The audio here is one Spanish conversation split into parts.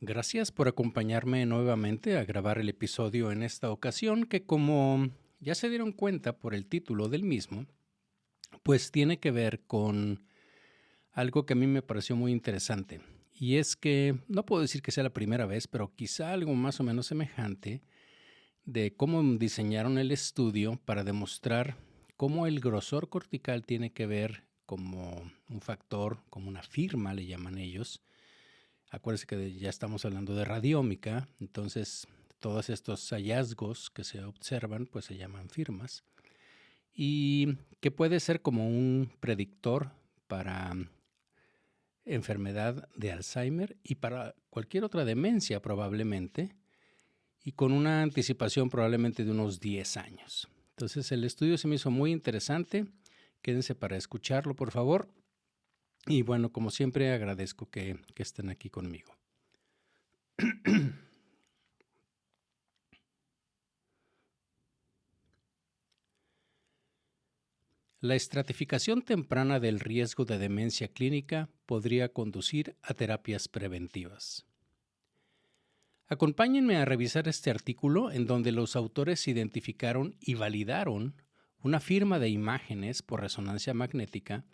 Gracias por acompañarme nuevamente a grabar el episodio en esta ocasión que como ya se dieron cuenta por el título del mismo, pues tiene que ver con algo que a mí me pareció muy interesante. Y es que no puedo decir que sea la primera vez, pero quizá algo más o menos semejante de cómo diseñaron el estudio para demostrar cómo el grosor cortical tiene que ver como un factor, como una firma le llaman ellos. Acuérdense que ya estamos hablando de radiómica, entonces todos estos hallazgos que se observan pues se llaman firmas y que puede ser como un predictor para enfermedad de Alzheimer y para cualquier otra demencia probablemente y con una anticipación probablemente de unos 10 años. Entonces el estudio se me hizo muy interesante, quédense para escucharlo por favor y bueno, como siempre agradezco que estén aquí conmigo. La estratificación temprana del riesgo de demencia clínica podría conducir a terapias preventivas. Acompáñenme a revisar este artículo en donde los autores identificaron y validaron una firma de imágenes por resonancia magnética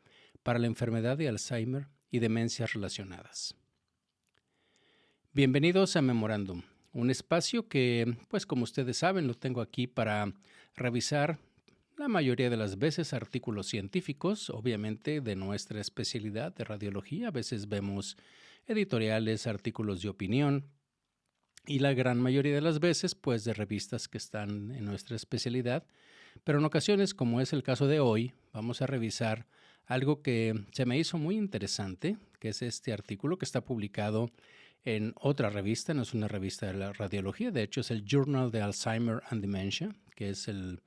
para la enfermedad de Alzheimer y demencias relacionadas. Bienvenidos a Memorándum, un espacio que, pues como ustedes saben, lo tengo aquí para revisar la mayoría de las veces artículos científicos, obviamente de nuestra especialidad de radiología. A veces vemos editoriales, artículos de opinión y la gran mayoría de las veces pues de revistas que están en nuestra especialidad. Pero en ocasiones, como es el caso de hoy, vamos a revisar algo que se me hizo muy interesante, que es este artículo que está publicado en otra revista, no es una revista de la radiología, de hecho es el Journal de Alzheimer and Dementia, que es el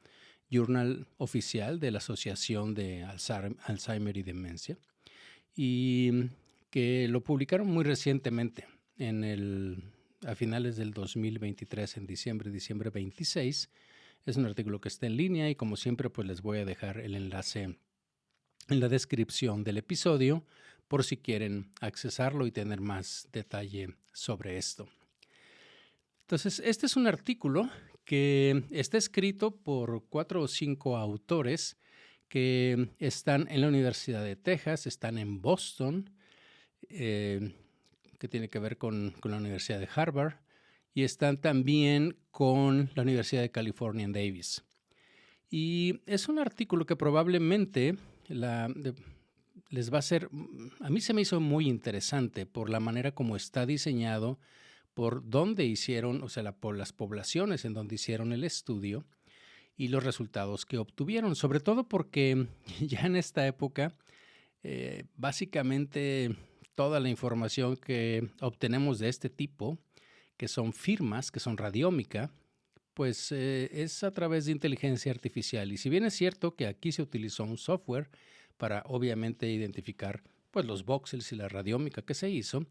journal oficial de la Asociación de Alzheimer y Demencia, y que lo publicaron muy recientemente, a finales del 2023, en diciembre 26. Es un artículo que está en línea y como siempre pues les voy a dejar el enlace en la descripción del episodio por si quieren accesarlo y tener más detalle sobre esto. Entonces, este es un artículo que está escrito por 4 o 5 autores que están en la Universidad de Texas, están en Boston, que tiene que ver con la Universidad de Harvard, y están también con la Universidad de California en Davis. Y es un artículo que probablemente les va a ser, a mí se me hizo muy interesante por la manera como está diseñado, por dónde hicieron, o sea, por las poblaciones en donde hicieron el estudio y los resultados que obtuvieron, sobre todo porque ya en esta época, básicamente toda la información que obtenemos de este tipo, que son firmas, que son radiómica, pues es a través de inteligencia artificial. Y si bien es cierto que aquí se utilizó un software para obviamente identificar pues, los voxels y la radiómica que se hizo,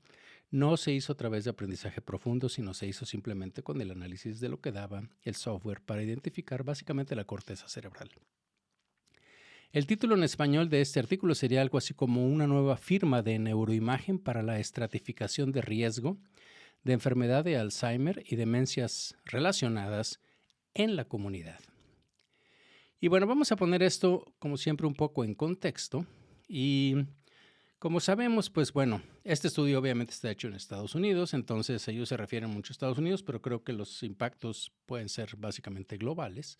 no se hizo a través de aprendizaje profundo, sino se hizo simplemente con el análisis de lo que daba el software para identificar básicamente la corteza cerebral. El título en español de este artículo sería algo así como una nueva firma de neuroimagen para la estratificación de riesgo de enfermedad de Alzheimer y demencias relacionadas en la comunidad. Y bueno, vamos a poner esto como siempre un poco en contexto y como sabemos, pues bueno, este estudio obviamente está hecho en Estados Unidos, entonces ellos se refieren mucho a Estados Unidos, pero creo que los impactos pueden ser básicamente globales,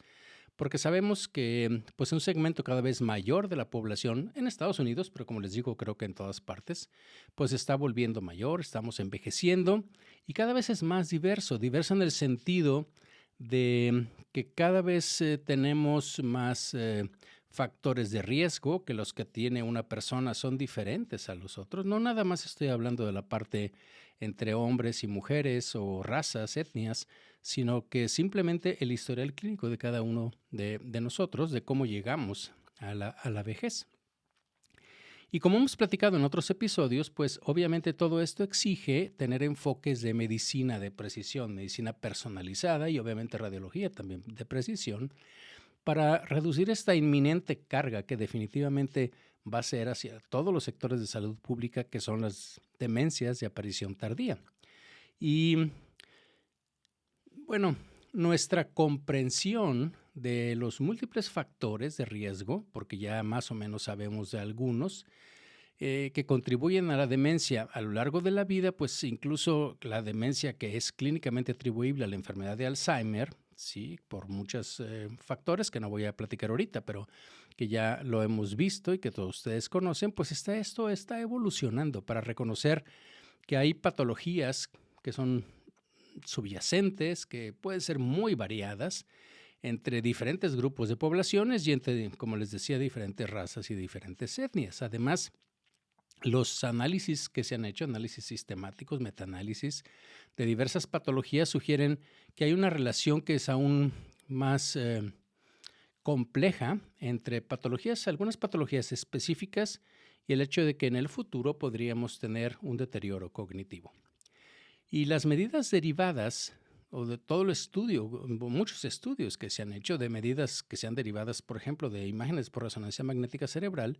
porque sabemos que pues un segmento cada vez mayor de la población en Estados Unidos, pero como les digo, creo que en todas partes, pues se está volviendo mayor, estamos envejeciendo y cada vez es más diverso en el sentido de que cada vez tenemos más factores de riesgo, que los que tiene una persona son diferentes a los otros. No nada más estoy hablando de la parte entre hombres y mujeres o razas, etnias, sino que simplemente el historial clínico de cada uno de nosotros, de cómo llegamos a la vejez. Y como hemos platicado en otros episodios, pues obviamente todo esto exige tener enfoques de medicina de precisión, medicina personalizada y obviamente radiología también de precisión, para reducir esta inminente carga que definitivamente va a ser hacia todos los sectores de salud pública que son las demencias de aparición tardía. Y bueno, nuestra comprensión de los múltiples factores de riesgo, porque ya más o menos sabemos de algunos, que contribuyen a la demencia a lo largo de la vida, pues incluso la demencia que es clínicamente atribuible a la enfermedad de Alzheimer, sí, por muchos factores que no voy a platicar ahorita, pero que ya lo hemos visto y que todos ustedes conocen, pues esto está evolucionando para reconocer que hay patologías que son subyacentes, que pueden ser muy variadas entre diferentes grupos de poblaciones y entre, como les decía, diferentes razas y diferentes etnias. Además, los análisis que se han hecho, análisis sistemáticos, metaanálisis de diversas patologías, sugieren que hay una relación que es aún más compleja entre patologías, algunas patologías específicas y el hecho de que en el futuro podríamos tener un deterioro cognitivo. Y las medidas derivadas, o de todo el estudio, muchos estudios que se han hecho de medidas que sean derivadas, por ejemplo, de imágenes por resonancia magnética cerebral,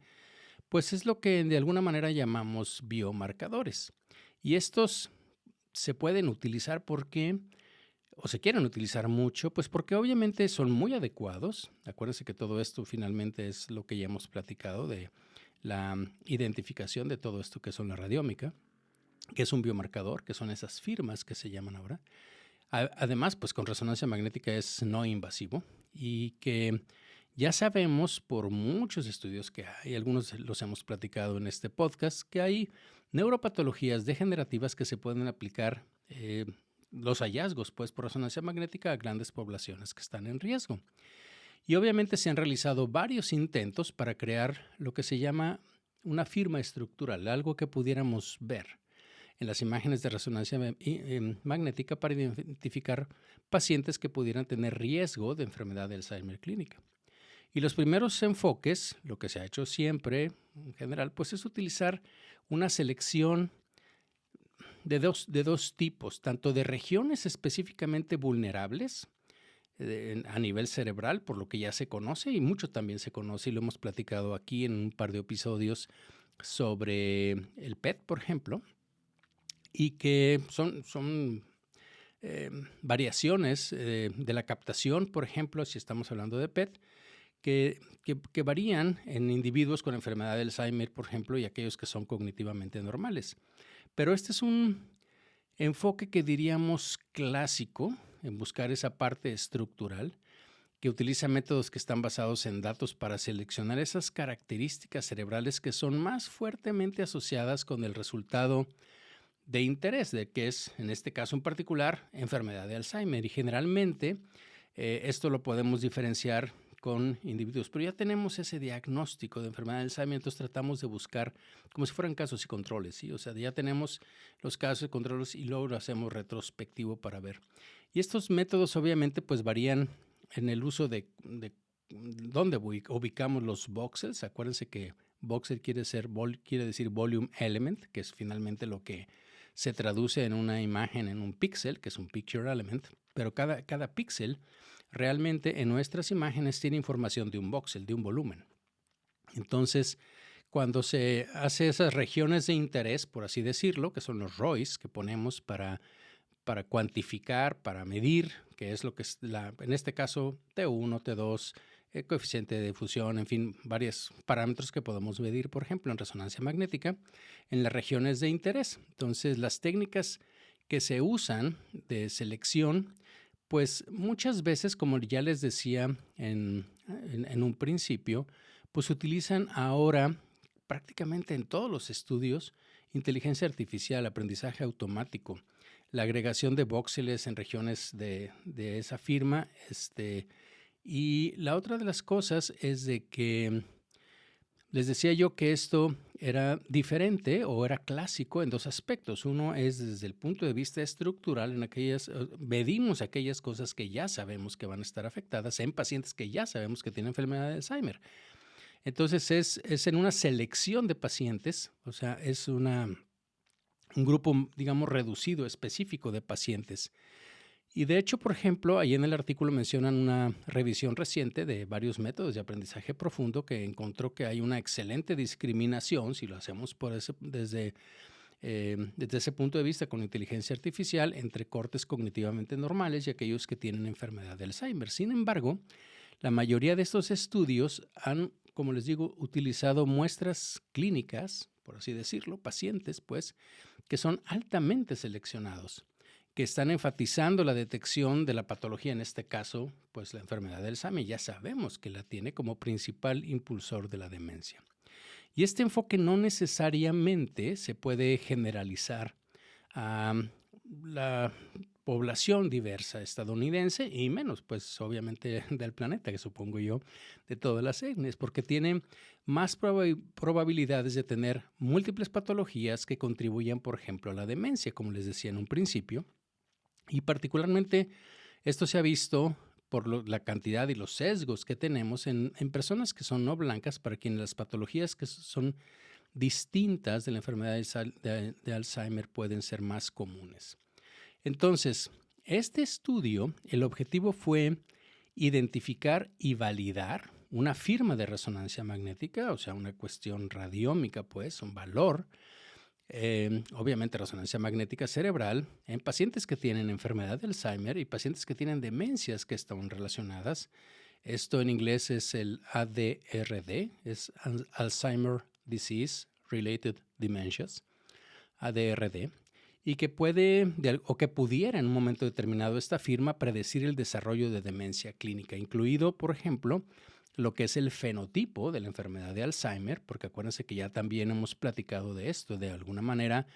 pues es lo que de alguna manera llamamos biomarcadores. Y estos se pueden utilizar porque, o se quieren utilizar mucho, pues porque obviamente son muy adecuados. Acuérdense que todo esto finalmente es lo que ya hemos platicado de la identificación de todo esto que son la radiómica, que es un biomarcador, que son esas firmas que se llaman ahora. Además, pues con resonancia magnética es no invasivo y que ya sabemos por muchos estudios que hay, algunos los hemos platicado en este podcast, que hay neuropatologías degenerativas que se pueden aplicar los hallazgos pues por resonancia magnética a grandes poblaciones que están en riesgo. Y obviamente se han realizado varios intentos para crear lo que se llama una firma estructural, algo que pudiéramos ver en las imágenes de resonancia magnética para identificar pacientes que pudieran tener riesgo de enfermedad de Alzheimer clínica. Y los primeros enfoques, lo que se ha hecho siempre en general, pues es utilizar una selección de dos tipos, tanto de regiones específicamente vulnerables a nivel cerebral, por lo que ya se conoce y mucho también se conoce y lo hemos platicado aquí en un par de episodios sobre el PET, por ejemplo, y que son variaciones de la captación, por ejemplo, si estamos hablando de PET, que varían en individuos con enfermedad de Alzheimer, por ejemplo, y aquellos que son cognitivamente normales. Pero este es un enfoque que diríamos clásico en buscar esa parte estructural, que utiliza métodos que están basados en datos para seleccionar esas características cerebrales que son más fuertemente asociadas con el resultado de interés, de que es, en este caso en particular, enfermedad de Alzheimer. Y generalmente esto lo podemos diferenciar con individuos, pero ya tenemos ese diagnóstico de enfermedad de Alzheimer, entonces tratamos de buscar como si fueran casos y controles, ¿sí? O sea, ya tenemos los casos y controles y luego lo hacemos retrospectivo para ver. Y estos métodos obviamente pues varían en el uso de dónde ubicamos los voxels. Acuérdense que voxel quiere decir volume element, que es finalmente lo que se traduce en una imagen en un píxel, que es un picture element, pero cada píxel realmente en nuestras imágenes tiene información de un voxel, de un volumen. Entonces, cuando se hace esas regiones de interés, por así decirlo, que son los ROIs que ponemos para cuantificar, para medir, que es lo que es en este caso T1, T2, coeficiente de difusión, en fin, varios parámetros que podemos medir, por ejemplo, en resonancia magnética, en las regiones de interés. Entonces, las técnicas que se usan de selección, pues muchas veces, como ya les decía en un principio, pues utilizan ahora prácticamente en todos los estudios inteligencia artificial, aprendizaje automático, la agregación de voxeles en regiones de esa firma. Y la otra de las cosas es de que les decía yo que esto era diferente o era clásico en dos aspectos. Uno es desde el punto de vista estructural, medimos aquellas cosas que ya sabemos que van a estar afectadas en pacientes que ya sabemos que tienen enfermedad de Alzheimer. Entonces es en una selección de pacientes, o sea, es un grupo, digamos, reducido, específico de pacientes. Y de hecho, por ejemplo, ahí en el artículo mencionan una revisión reciente de varios métodos de aprendizaje profundo que encontró que hay una excelente discriminación, si lo hacemos desde desde ese punto de vista con inteligencia artificial entre cortes cognitivamente normales y aquellos que tienen enfermedad de Alzheimer. Sin embargo, la mayoría de estos estudios han, como les digo, utilizado muestras clínicas, por así decirlo, pacientes, pues, que son altamente seleccionados, que están enfatizando la detección de la patología, en este caso, pues la enfermedad del Alzheimer. Ya sabemos que la tiene como principal impulsor de la demencia. Y este enfoque no necesariamente se puede generalizar a la población diversa estadounidense y menos, pues obviamente del planeta, que supongo yo, de todas las etnias, porque tiene más probabilidades de tener múltiples patologías que contribuyan, por ejemplo, a la demencia, como les decía en un principio. Y particularmente esto se ha visto por la cantidad y los sesgos que tenemos en personas que son no blancas, para quienes las patologías que son distintas de la enfermedad de Alzheimer pueden ser más comunes. Entonces, este estudio, el objetivo fue identificar y validar una firma de resonancia magnética, o sea, una cuestión radiómica, pues, un valor, obviamente resonancia magnética cerebral, en pacientes que tienen enfermedad de Alzheimer y pacientes que tienen demencias que están relacionadas. Esto en inglés es el ADRD, es Alzheimer Disease Related Dementias, ADRD, y que puede o que pudiera en un momento determinado esta firma predecir el desarrollo de demencia clínica, incluido, por ejemplo, lo que es el fenotipo de la enfermedad de Alzheimer, porque acuérdense que ya también hemos platicado de esto. De alguna manera,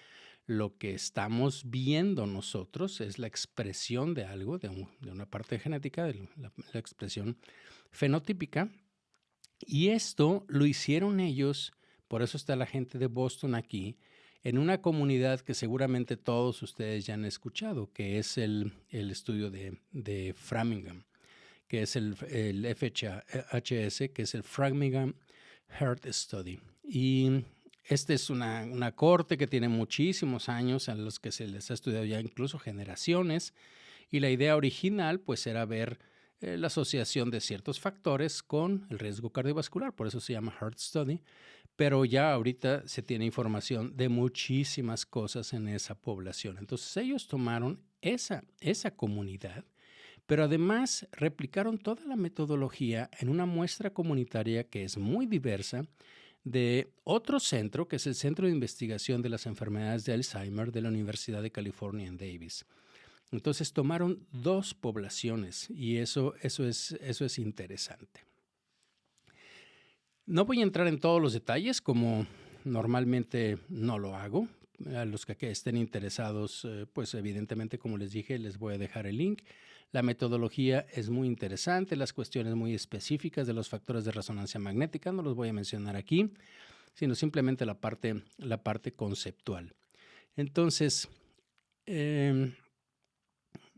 lo que estamos viendo nosotros es la expresión de algo, de una parte genética, de la expresión fenotípica, y esto lo hicieron ellos, por eso está la gente de Boston aquí, en una comunidad que seguramente todos ustedes ya han escuchado, que es el estudio de Framingham, que es el FHS, que es el Framingham Heart Study. Y esta es una corte que tiene muchísimos años a los que se les ha estudiado ya incluso generaciones, y la idea original pues era ver la asociación de ciertos factores con el riesgo cardiovascular, por eso se llama Heart Study, pero ya ahorita se tiene información de muchísimas cosas en esa población. Entonces ellos tomaron esa comunidad, pero además replicaron toda la metodología en una muestra comunitaria que es muy diversa de otro centro, que es el Centro de Investigación de las Enfermedades de Alzheimer de la Universidad de California en Davis. Entonces tomaron dos poblaciones y eso es interesante. No voy a entrar en todos los detalles como normalmente no lo hago. A los que estén interesados, pues evidentemente, como les dije, les voy a dejar el link. La metodología es muy interesante, las cuestiones muy específicas de los factores de resonancia magnética, no los voy a mencionar aquí, sino simplemente la parte conceptual. Entonces,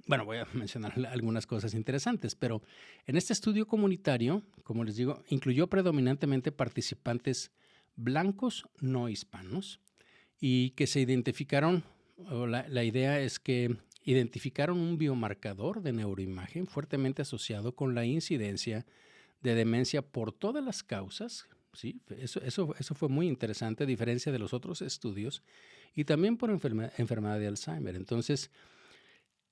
bueno, voy a mencionar algunas cosas interesantes, pero en este estudio comunitario, como les digo, incluyó predominantemente participantes blancos no hispanos y que se identificaron, o la idea es que identificaron un biomarcador de neuroimagen fuertemente asociado con la incidencia de demencia por todas las causas. Sí, eso fue muy interesante, a diferencia de los otros estudios, y también por enfermedad de Alzheimer. Entonces,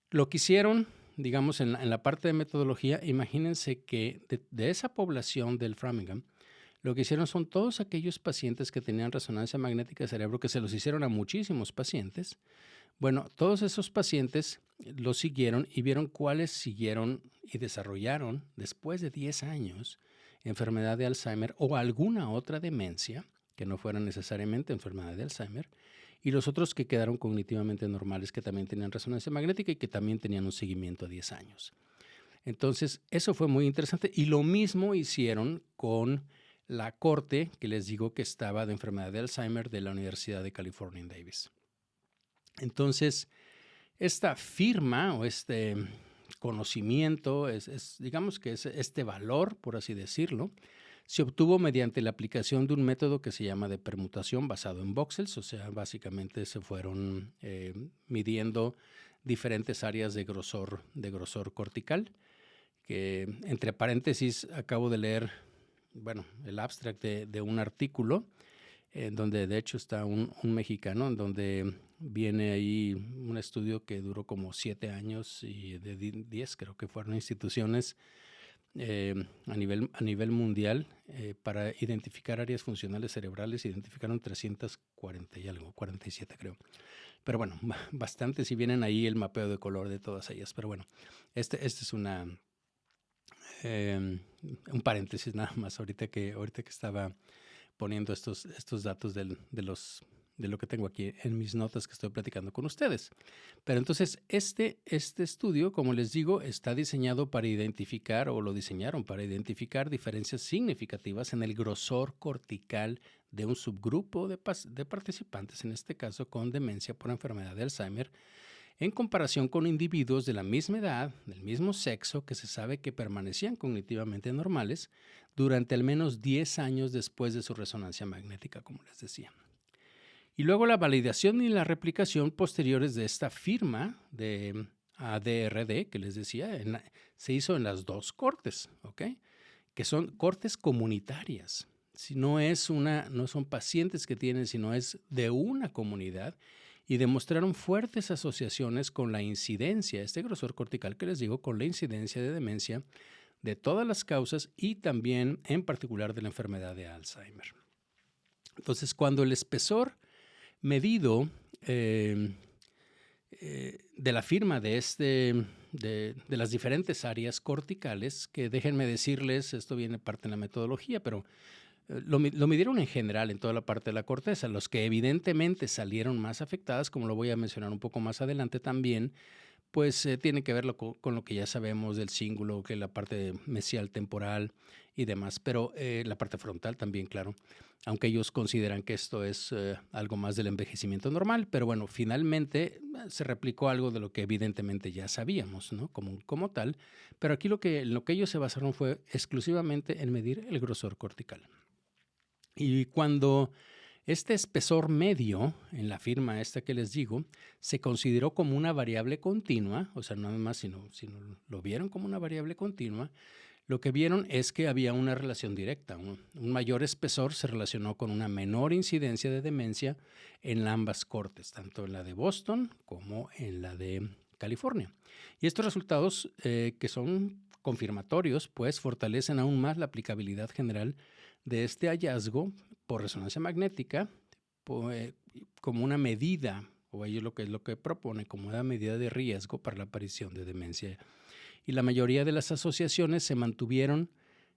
lo que hicieron, digamos, en la parte de metodología, imagínense que de esa población del Framingham, lo que hicieron son todos aquellos pacientes que tenían resonancia magnética de cerebro, que se los hicieron a muchísimos pacientes. Bueno, todos esos pacientes los siguieron y vieron cuáles siguieron y desarrollaron después de 10 años enfermedad de Alzheimer o alguna otra demencia, que no fuera necesariamente enfermedad de Alzheimer, y los otros que quedaron cognitivamente normales, que también tenían resonancia magnética y que también tenían un seguimiento a 10 años. Entonces, eso fue muy interesante, y lo mismo hicieron con la corte que les digo que estaba de enfermedad de Alzheimer de la Universidad de California en Davis. Entonces, esta firma o este conocimiento, digamos que es este valor, por así decirlo, se obtuvo mediante la aplicación de un método que se llama de permutación basado en voxels, o sea, básicamente se fueron midiendo diferentes áreas de grosor cortical, que entre paréntesis acabo de leer, bueno, el abstract de un artículo donde de hecho está un mexicano, en donde viene ahí un estudio que duró como 7 años y de 10 creo que fueron instituciones a nivel mundial para identificar áreas funcionales cerebrales. Identificaron 340 y algo, 47 creo. Pero bueno, bastante, si vienen ahí el mapeo de color de todas ellas. Pero bueno, este es un paréntesis nada más ahorita que estaba poniendo estos datos de lo que tengo aquí en mis notas que estoy platicando con ustedes. Pero entonces, este estudio, como les digo, está diseñado para identificar, o lo diseñaron para identificar diferencias significativas en el grosor cortical de un subgrupo de participantes, en este caso con demencia por enfermedad de Alzheimer, en comparación con individuos de la misma edad, del mismo sexo, que se sabe que permanecían cognitivamente normales durante al menos 10 años después de su resonancia magnética, como les decía. Y luego la validación y la replicación posteriores de esta firma de ADRD, que les decía, se hizo en las 2 cortes, ¿ok? Que son cortes comunitarias. Si no son pacientes que tienen, sino es de una comunidad, y demostraron fuertes asociaciones con la incidencia, este grosor cortical que les digo, con la incidencia de demencia de todas las causas y también en particular de la enfermedad de Alzheimer. Entonces, cuando el espesor medido de la firma de las diferentes áreas corticales, que déjenme decirles, esto viene parte de la metodología, pero lo midieron en general en toda la parte de la corteza. Los que evidentemente salieron más afectadas, como lo voy a mencionar un poco más adelante también, pues tiene que ver con lo que ya sabemos del cíngulo, que es la parte mesial temporal y demás, pero la parte frontal también, claro, aunque ellos consideran que esto es algo más del envejecimiento normal, pero bueno, finalmente se replicó algo de lo que evidentemente ya sabíamos, ¿no? Como tal, pero aquí lo que ellos se basaron fue exclusivamente en medir el grosor cortical. Y cuando este espesor medio, en la firma esta que les digo, se consideró como una variable continua, o sea, nada más sino lo vieron como una variable continua, lo que vieron es que había una relación directa. Un mayor espesor se relacionó con una menor incidencia de demencia en ambas cortes, tanto en la de Boston como en la de California. Y estos resultados, que son confirmatorios, pues fortalecen aún más la aplicabilidad general de este hallazgo por resonancia magnética como una medida, o ellos lo que propone como una medida de riesgo para la aparición de demencia. Y la mayoría de las asociaciones se mantuvieron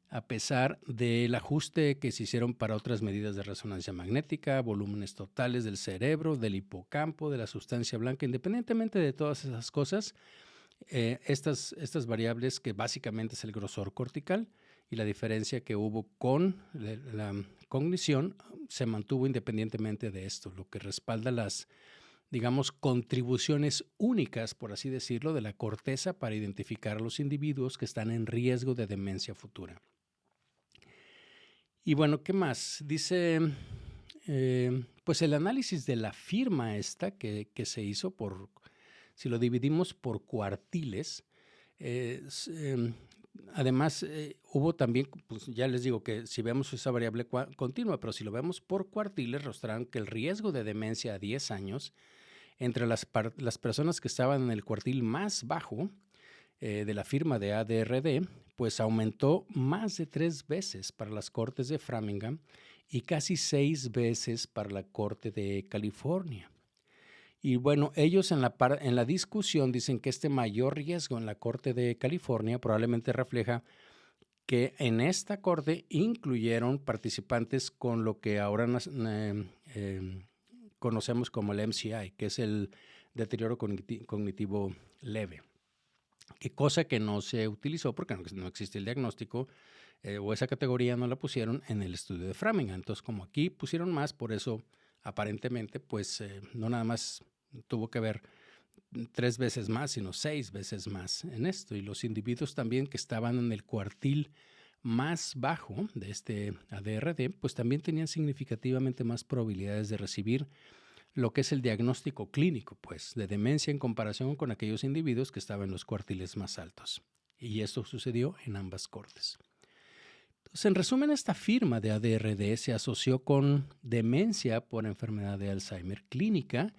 a pesar del ajuste que se hicieron para otras medidas de resonancia magnética, volúmenes totales del cerebro, del hipocampo, de la sustancia blanca. Independientemente de todas esas cosas, estas variables, que básicamente es el grosor cortical y la diferencia que hubo con la cognición, se mantuvo independientemente de esto, lo que respalda las, digamos, contribuciones únicas, por así decirlo, de la corteza para identificar a los individuos que están en riesgo de demencia futura. Y bueno, ¿qué más? Dice, pues el análisis de la firma esta que se hizo si lo dividimos por cuartiles, además hubo también, pues ya les digo que si vemos esa variable continua, pero si lo vemos por cuartiles, mostraron que el riesgo de demencia a 10 años entre las personas que estaban en el cuartil más bajo de la firma de ADRD, pues aumentó más de 3 veces para las cortes de Framingham y casi 6 veces para la corte de California. Y bueno, ellos en la discusión dicen que este mayor riesgo en la corte de California probablemente refleja que en esta corte incluyeron participantes con lo que ahora conocemos como el MCI, que es el deterioro cognitivo leve. Que cosa que no se utilizó porque no existe el diagnóstico o esa categoría no la pusieron en el estudio de Framingham. Entonces, como aquí pusieron más, por eso aparentemente, pues no nada más tuvo que ver 3 veces más, sino 6 veces más en esto. Y los individuos también que estaban en el cuartil más bajo de este ADRD, pues también tenían significativamente más probabilidades de recibir lo que es el diagnóstico clínico, pues, de demencia en comparación con aquellos individuos que estaban en los cuartiles más altos. Y esto sucedió en ambas cortes. Pues, en resumen, esta firma de ADRD se asoció con demencia por enfermedad de Alzheimer clínica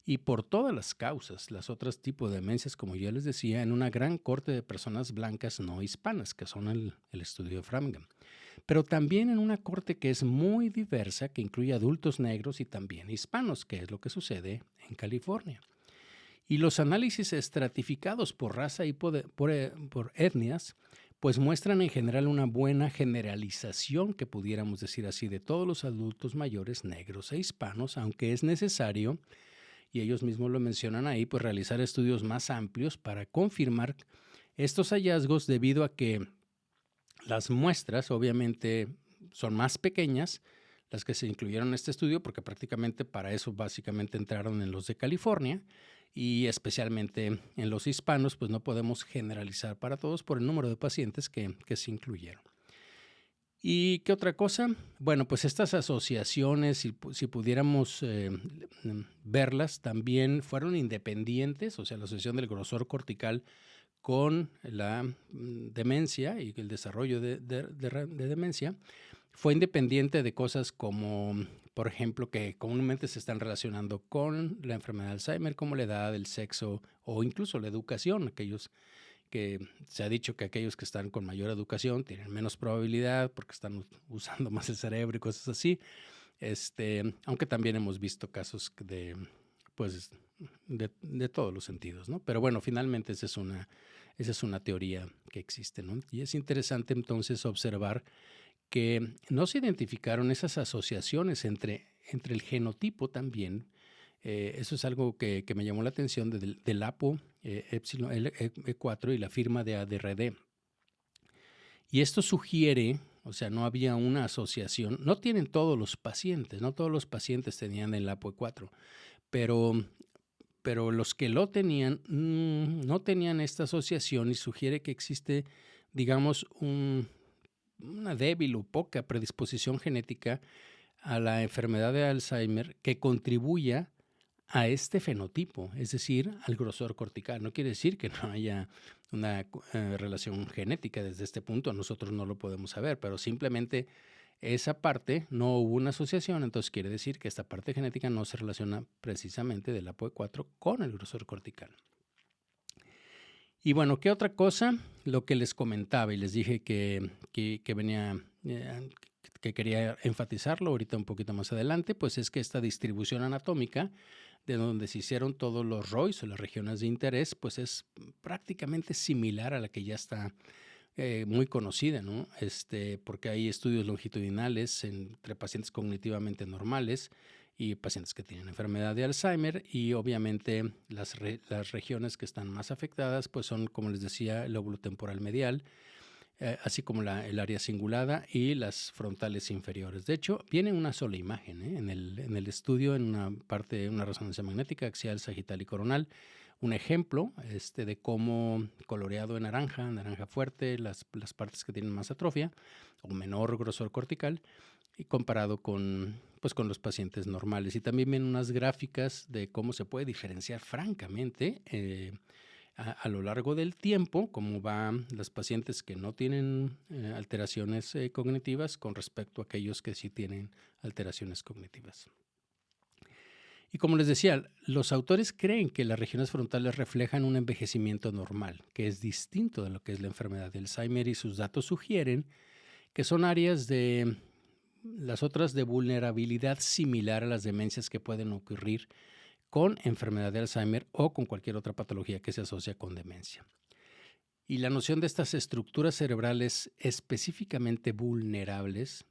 y por todas las causas, las otras tipos de demencias, como ya les decía, en una gran corte de personas blancas no hispanas, que son el estudio de Framingham, pero también en una corte que es muy diversa, que incluye adultos negros y también hispanos, que es lo que sucede en California. Y los análisis estratificados por raza y por etnias, pues muestran en general una buena generalización, que pudiéramos decir así, de todos los adultos mayores negros e hispanos, aunque es necesario, y ellos mismos lo mencionan ahí, pues realizar estudios más amplios para confirmar estos hallazgos, debido a que las muestras obviamente son más pequeñas, las que se incluyeron en este estudio, porque prácticamente para eso básicamente entraron en los de California, y especialmente en los hispanos, pues no podemos generalizar para todos por el número de pacientes que se incluyeron. ¿Y qué otra cosa? Bueno, pues estas asociaciones, si pudiéramos verlas, también fueron independientes, o sea, la asociación del grosor cortical con la demencia y el desarrollo de demencia fue independiente de cosas como, por ejemplo, que comúnmente se están relacionando con la enfermedad de Alzheimer, como la edad, el sexo o incluso la educación. Aquellos que se ha dicho que aquellos que están con mayor educación tienen menos probabilidad porque están usando más el cerebro y cosas así. Aunque también hemos visto casos pues, de todos los sentidos, ¿no? Pero bueno, finalmente esa es una teoría que existe, ¿no? Y es interesante entonces observar que no se identificaron esas asociaciones entre el genotipo también. Eso es algo que me llamó la atención del APO Epsilon E4 y la firma de ADRD. Y esto sugiere, o sea, no había una asociación, no tienen todos los pacientes, no todos los pacientes tenían el APOE4, pero los que lo tenían no tenían esta asociación, y sugiere que existe, digamos, una débil o poca predisposición genética a la enfermedad de Alzheimer que contribuya a este fenotipo, es decir, al grosor cortical. No quiere decir que no haya una relación genética desde este punto, nosotros no lo podemos saber, pero simplemente esa parte no hubo una asociación, entonces quiere decir que esta parte genética no se relaciona precisamente del APOE4 con el grosor cortical. Y bueno, ¿qué otra cosa? Lo que les comentaba y les dije que venía, que quería enfatizarlo ahorita un poquito más adelante, pues es que esta distribución anatómica de donde se hicieron todos los ROIs o las regiones de interés, pues es prácticamente similar a la que ya está muy conocida, ¿no? Porque hay estudios longitudinales entre pacientes cognitivamente normales y pacientes que tienen enfermedad de Alzheimer, y obviamente las regiones que están más afectadas pues son, como les decía, el lóbulo temporal medial, así como el área cingulada y las frontales inferiores. De hecho, viene una sola imagen en el estudio, en una parte, una resonancia magnética axial, sagital y coronal. Un ejemplo de cómo coloreado en naranja fuerte, las partes que tienen más atrofia o menor grosor cortical, y comparado con los pacientes normales. Y también vienen unas gráficas de cómo se puede diferenciar francamente a lo largo del tiempo, cómo van los pacientes que no tienen alteraciones cognitivas con respecto a aquellos que sí tienen alteraciones cognitivas. Y como les decía, los autores creen que las regiones frontales reflejan un envejecimiento normal, que es distinto de lo que es la enfermedad de Alzheimer, y sus datos sugieren que son áreas de las otras de vulnerabilidad similar a las demencias que pueden ocurrir con enfermedad de Alzheimer o con cualquier otra patología que se asocia con demencia. Y la noción de estas estructuras cerebrales específicamente vulnerables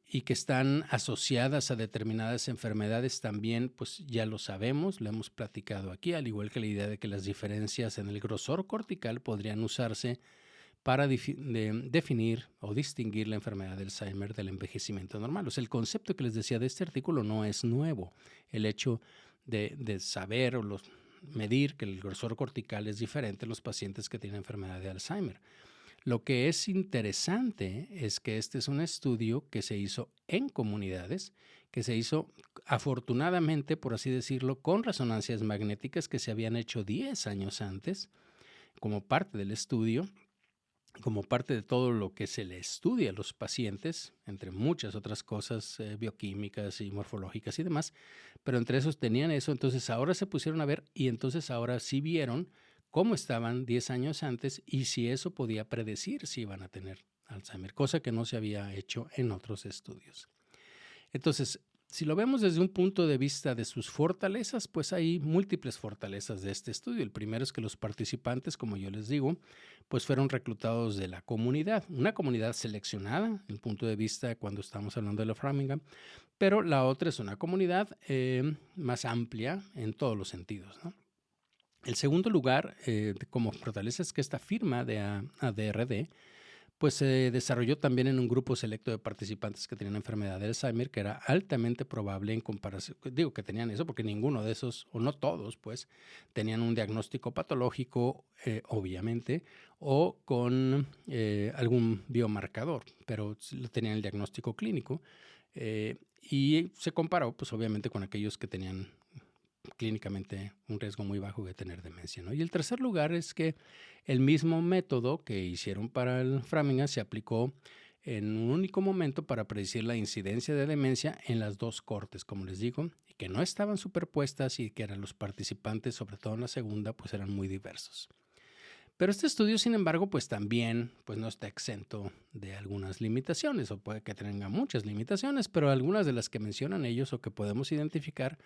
y que están asociadas a determinadas enfermedades también, pues ya lo sabemos, lo hemos platicado aquí, al igual que la idea de que las diferencias en el grosor cortical podrían usarse para definir o distinguir la enfermedad de Alzheimer del envejecimiento normal. O sea, el concepto que les decía de este artículo no es nuevo. El hecho de saber o medir que el grosor cortical es diferente en los pacientes que tienen enfermedad de Alzheimer. Lo que es interesante es que este es un estudio que se hizo en comunidades, que se hizo afortunadamente, por así decirlo, con resonancias magnéticas que se habían hecho 10 años antes como parte del estudio, como parte de todo lo que se le estudia a los pacientes, entre muchas otras cosas bioquímicas y morfológicas y demás, pero entre esos tenían eso, entonces ahora se pusieron a ver y entonces ahora sí vieron cómo estaban 10 años antes y si eso podía predecir si iban a tener Alzheimer, cosa que no se había hecho en otros estudios. Entonces, si lo vemos desde un punto de vista de sus fortalezas, pues hay múltiples fortalezas de este estudio. El primero es que los participantes, como yo les digo, pues fueron reclutados de la comunidad, una comunidad seleccionada, el punto de vista cuando estamos hablando de la Framingham, pero la otra es una comunidad más amplia en todos los sentidos, ¿no? El segundo lugar como fortaleza es que esta firma de ADRD pues se desarrolló también en un grupo selecto de participantes que tenían enfermedad de Alzheimer, que era altamente probable en comparación, digo que tenían eso porque ninguno de esos, o no todos, pues, tenían un diagnóstico patológico, obviamente, o con algún biomarcador, pero tenían el diagnóstico clínico. Y se comparó, pues, obviamente, con aquellos que tenían clínicamente un riesgo muy bajo de tener demencia, ¿no? Y el tercer lugar es que el mismo método que hicieron para el Framingham se aplicó en un único momento para predecir la incidencia de demencia en las dos cortes, como les digo, y que no estaban superpuestas y que eran los participantes, sobre todo en la segunda, pues eran muy diversos. Pero este estudio, sin embargo, pues también pues no está exento de algunas limitaciones, o puede que tenga muchas limitaciones, pero algunas de las que mencionan ellos o que podemos identificar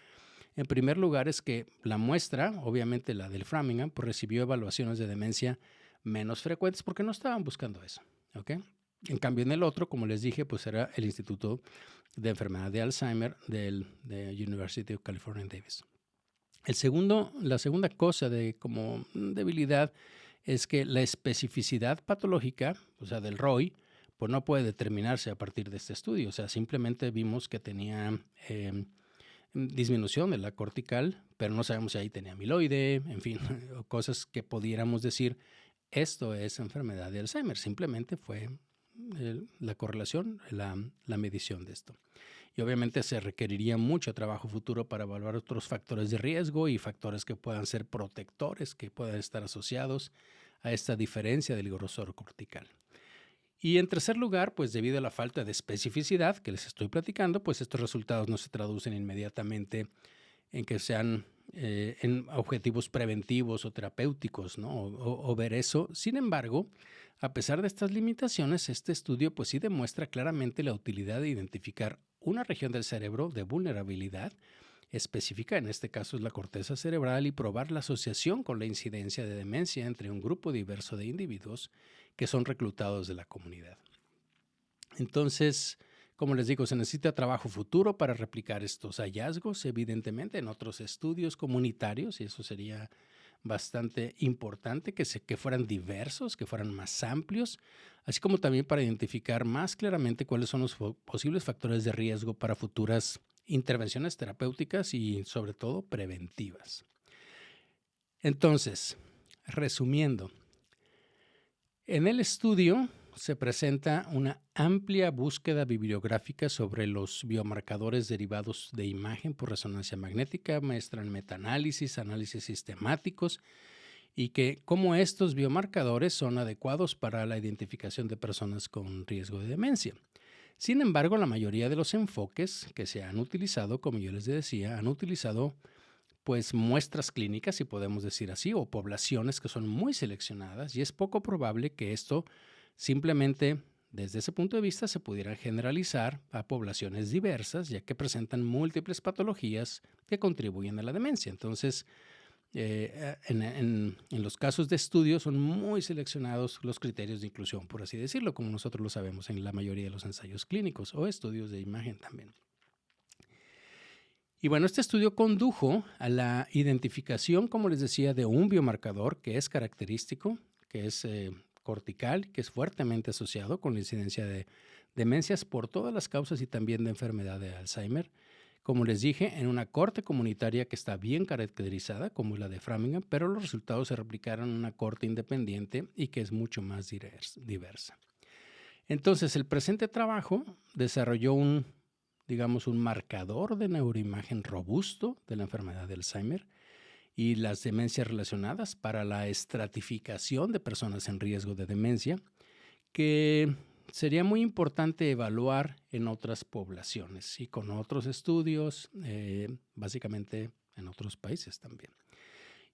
en primer lugar es que la muestra, obviamente la del Framingham, pues recibió evaluaciones de demencia menos frecuentes porque no estaban buscando eso, ¿ok? En cambio, en el otro, como les dije, pues era el Instituto de Enfermedad de Alzheimer de University of California en Davis. La segunda cosa de como debilidad es que la especificidad patológica, o sea, del ROI, pues no puede determinarse a partir de este estudio. O sea, simplemente vimos que tenía disminución de la cortical, pero no sabemos si ahí tenía amiloide, en fin, cosas que pudiéramos decir, esto es enfermedad de Alzheimer. Simplemente fue la correlación, la medición de esto. Y obviamente se requeriría mucho trabajo futuro para evaluar otros factores de riesgo y factores que puedan ser protectores, que puedan estar asociados a esta diferencia del grosor cortical. Y en tercer lugar, pues debido a la falta de especificidad que les estoy platicando, pues estos resultados no se traducen inmediatamente en que sean en objetivos preventivos o terapéuticos, ¿no? O ver eso. Sin embargo, a pesar de estas limitaciones, este estudio pues sí demuestra claramente la utilidad de identificar una región del cerebro de vulnerabilidad específica, en este caso es la corteza cerebral, y probar la asociación con la incidencia de demencia entre un grupo diverso de individuos que son reclutados de la comunidad. Entonces, como les digo, se necesita trabajo futuro para replicar estos hallazgos, evidentemente, en otros estudios comunitarios, y eso sería bastante importante, que fueran diversos, que fueran más amplios, así como también para identificar más claramente cuáles son los posibles factores de riesgo para futuras intervenciones terapéuticas y, sobre todo, preventivas. Entonces, resumiendo, en el estudio se presenta una amplia búsqueda bibliográfica sobre los biomarcadores derivados de imagen por resonancia magnética, muestran metaanálisis, análisis sistemáticos y que cómo estos biomarcadores son adecuados para la identificación de personas con riesgo de demencia. Sin embargo, la mayoría de los enfoques que se han utilizado, como yo les decía, han utilizado pues muestras clínicas, si podemos decir así, o poblaciones que son muy seleccionadas, y es poco probable que esto simplemente desde ese punto de vista se pudiera generalizar a poblaciones diversas, ya que presentan múltiples patologías que contribuyen a la demencia. Entonces, en los casos de estudio son muy seleccionados los criterios de inclusión, por así decirlo, como nosotros lo sabemos en la mayoría de los ensayos clínicos o estudios de imagen también. Y bueno, este estudio condujo a la identificación, como les decía, de un biomarcador que es característico, que es cortical, que es fuertemente asociado con la incidencia de demencias por todas las causas y también de enfermedad de Alzheimer. Como les dije, en una corte comunitaria que está bien caracterizada, como es la de Framingham, pero los resultados se replicaron en una corte independiente y que es mucho más diversa. Entonces, el presente trabajo desarrolló un marcador de neuroimagen robusto de la enfermedad de Alzheimer y las demencias relacionadas para la estratificación de personas en riesgo de demencia, que sería muy importante evaluar en otras poblaciones y con otros estudios, básicamente en otros países también.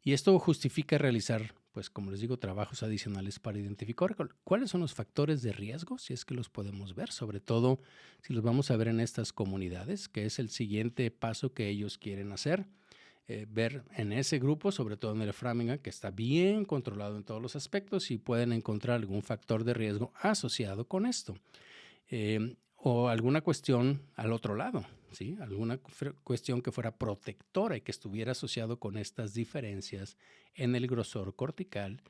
Y esto justifica realizar, pues como les digo, trabajos adicionales para identificar cuáles son los factores de riesgo, si es que los podemos ver, sobre todo si los vamos a ver en estas comunidades, que es el siguiente paso que ellos quieren hacer. Ver en ese grupo, sobre todo en el Framingham, que está bien controlado en todos los aspectos y pueden encontrar algún factor de riesgo asociado con esto. O alguna cuestión al otro lado, ¿sí? Alguna cuestión que fuera protectora y que estuviera asociado con estas diferencias en el grosor cortical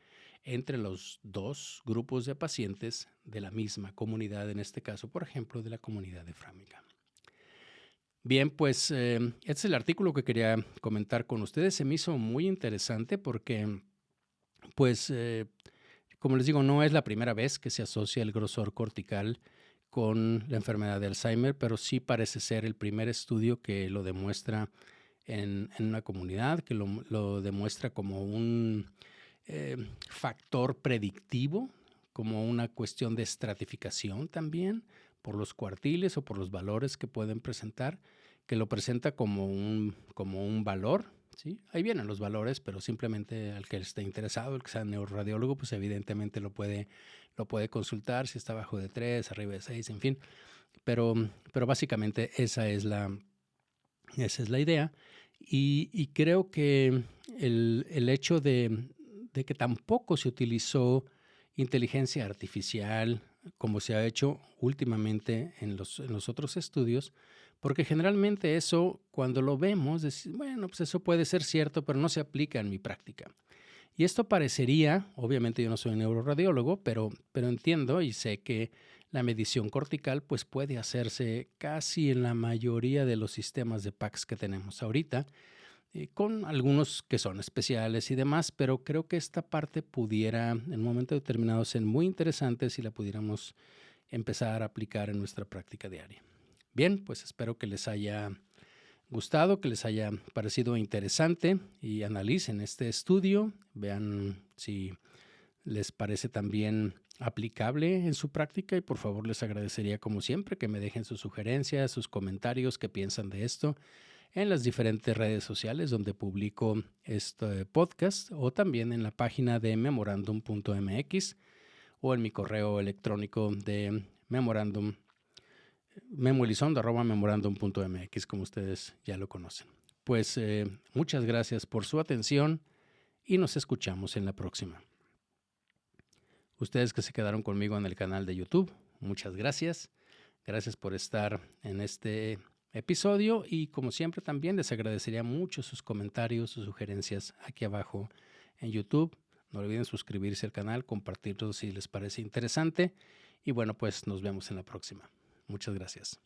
entre los dos grupos de pacientes de la misma comunidad, en este caso, por ejemplo, de la comunidad de Framingham. Bien, pues este es el artículo que quería comentar con ustedes. Se me hizo muy interesante porque, pues, como les digo, no es la primera vez que se asocia el grosor cortical con la enfermedad de Alzheimer, pero sí parece ser el primer estudio que lo demuestra en una comunidad, que lo demuestra como un factor predictivo, como una cuestión de estratificación también, por los cuartiles o por los valores que pueden presentar, que lo presenta como un valor, ¿sí? Ahí vienen los valores, pero simplemente al que esté interesado, el que sea neuroradiólogo, pues evidentemente lo puede consultar si está abajo de 3, arriba de 6, en fin. Pero básicamente esa es la idea. Y creo que el hecho de que tampoco se utilizó inteligencia artificial como se ha hecho últimamente en los otros estudios, porque generalmente eso, cuando lo vemos, decimos, bueno, pues eso puede ser cierto, pero no se aplica en mi práctica. Y esto parecería, obviamente yo no soy neuroradiólogo, pero entiendo y sé que la medición cortical pues puede hacerse casi en la mayoría de los sistemas de PACS que tenemos ahorita, con algunos que son especiales y demás, pero creo que esta parte pudiera en un momento determinado ser muy interesante si la pudiéramos empezar a aplicar en nuestra práctica diaria. Bien, pues espero que les haya gustado, que les haya parecido interesante y analicen este estudio, vean si les parece también aplicable en su práctica y por favor les agradecería como siempre que me dejen sus sugerencias, sus comentarios, qué piensan de esto en las diferentes redes sociales donde publico este podcast o también en la página de memorandum.mx o en mi correo electrónico de memoelizondo@memorandum.mx, como ustedes ya lo conocen. Pues muchas gracias por su atención y nos escuchamos en la próxima. Ustedes que se quedaron conmigo en el canal de YouTube, muchas gracias. Gracias por estar en este episodio y como siempre también les agradecería mucho sus comentarios, sus sugerencias aquí abajo en YouTube. No olviden suscribirse al canal, compartirlo si les parece interesante y bueno, pues nos vemos en la próxima. Muchas gracias.